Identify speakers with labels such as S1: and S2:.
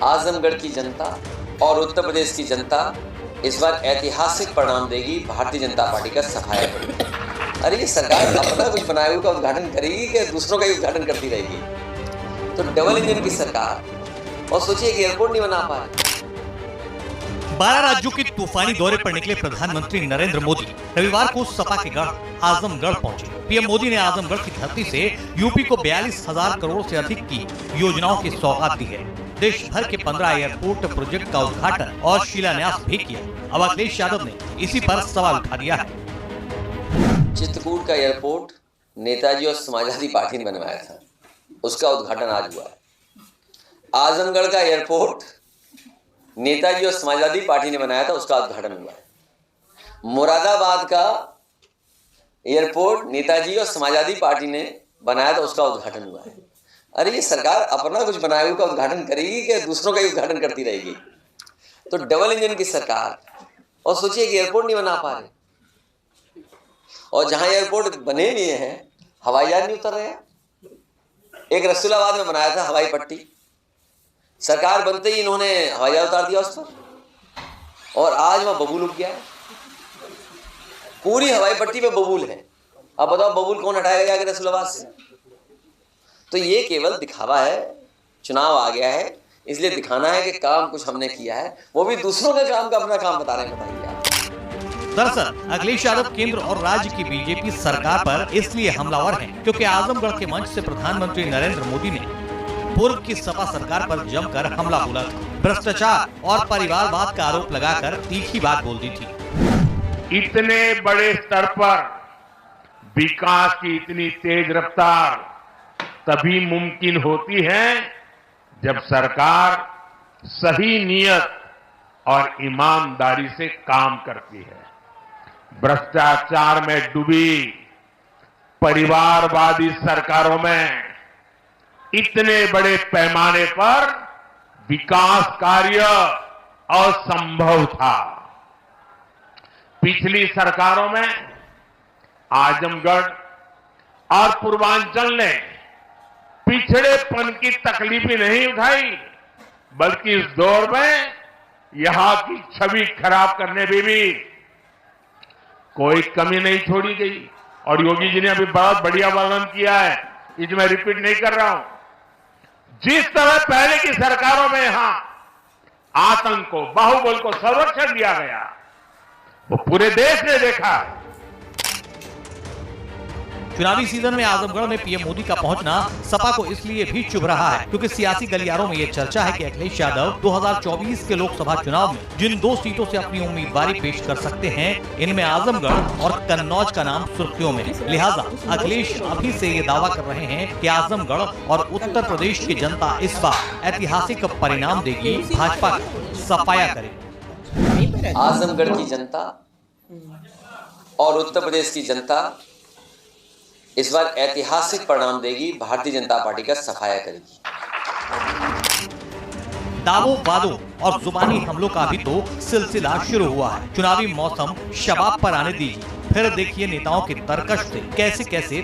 S1: आजमगढ़ की जनता और उत्तर प्रदेश की जनता इस बार ऐतिहासिक परिणाम देगी, भारतीय जनता पार्टी का सफाया करेगी। अरे ये सरकार अपना कुछ बनाए हुए का उद्घाटन करेगी कि दूसरों का ही उद्घाटन करती रहेगी? तो डबल इंजन की सरकार, और सोचिए कि एयरपोर्ट नहीं बना पाए।
S2: 12 राज्यों के तूफानी दौरे पर निकले प्रधानमंत्री नरेंद्र मोदी रविवार को सपा के गढ़ आजमगढ़ पहुंचे। पीएम मोदी ने आजमगढ़ की धरती से यूपी को 42,000 करोड़ से अधिक की योजनाओं की सौगात दी है। देश भर के 15 एयरपोर्ट प्रोजेक्ट का उद्घाटन और शिलान्यास भी किया। अब अखिलेश यादव ने इसी पर सवाल उठा दिया है।
S1: चित्रकूट का एयरपोर्ट नेताजी और समाजवादी पार्टी ने बनवाया था, उसका उद्घाटन आज हुआ है। आजमगढ़ का एयरपोर्ट नेताजी और समाजवादी पार्टी ने बनाया था, उसका उद्घाटन हुआ है। मुरादाबाद का एयरपोर्ट नेताजी और समाजवादी पार्टी ने बनाया था, उसका उद्घाटन हुआ है। अरे ये सरकार अपना कुछ बनाए हुए का उद्घाटन करेगी कि दूसरों का ही उद्घाटन करती रहेगी? तो डबल इंजन की सरकार, और सोचिए कि एयरपोर्ट नहीं बना पा रहे, और जहां एयरपोर्ट बने हुए हैं हवाई जहाज नहीं उतर रहे हैं। एक रसूलाबाद में बनाया था हवाई पट्टी, सरकार बनते ही इन्होंने हवाई जहाज उतार दिया उस पर, और आज वहां बबूल उग गया है। पूरी हवाई पट्टी पे बबूल है। अब बताओ बबूल कौन हटाएगा जाके रसूलाबाद से? तो ये केवल दिखावा है। चुनाव आ गया है, इसलिए दिखाना है कि काम कुछ हमने किया है, वो भी दूसरों के काम का अपना काम बता रहे हैं। बताइए आप।
S2: दरअसल अखिलेश यादव केंद्र और राज्य की बीजेपी सरकार पर इसलिए हमलावर हैं क्योंकि आजमगढ़ के मंच से प्रधानमंत्री नरेंद्र मोदी ने पूर्व की सपा सरकार पर जमकर हमला बोला था। भ्रष्टाचार और परिवारवाद का आरोप लगाकर तीखी बात बोल दी थी।
S3: इतने बड़े स्तर पर विकास की इतनी तेज रफ्तार तभी मुमकिन होती है जब सरकार सही नियत और ईमानदारी से काम करती है। भ्रष्टाचार में डूबी परिवारवादी सरकारों में इतने बड़े पैमाने पर विकास कार्य असंभव था। पिछली सरकारों में आजमगढ़ और पूर्वांचल ने पिछड़ेपन की तकलीफें नहीं उठाई, बल्कि इस दौर में यहां की छवि खराब करने में भी कोई कमी नहीं छोड़ी गई। और योगी जी ने अभी बहुत बढ़िया वर्णन किया है, इसे मैं रिपीट नहीं कर रहा हूं। जिस तरह पहले की सरकारों में यहां आतंक को, बाहुबल को संरक्षण दिया गया, वो पूरे देश ने देखा।
S2: चुनावी सीजन में आजमगढ़ में पीएम मोदी का पहुंचना सपा को इसलिए भी चुभ रहा है क्योंकि सियासी गलियारों में ये चर्चा है कि अखिलेश यादव 2024 के लोकसभा चुनाव में जिन 2 सीटों से अपनी उम्मीदवारी पेश कर सकते हैं, इनमें आजमगढ़ और कन्नौज का नाम सुर्खियों में। लिहाजा अखिलेश अभी से ये दावा कर रहे हैं कि आजमगढ़ और उत्तर प्रदेश की जनता इस बार ऐतिहासिक परिणाम देगी, भाजपा का सफाया करेगी।
S1: आजमगढ़ की जनता और उत्तर प्रदेश की जनता इस बार ऐतिहासिक परिणाम देगी, भारतीय जनता पार्टी का सफाया करेगी।
S2: दावों, वादों और जुबानी हमलों का भी तो सिलसिला शुरू हुआ है। चुनावी मौसम शबाब पर आने दीजिए, फिर देखिए नेताओं के तरकश से कैसे कैसे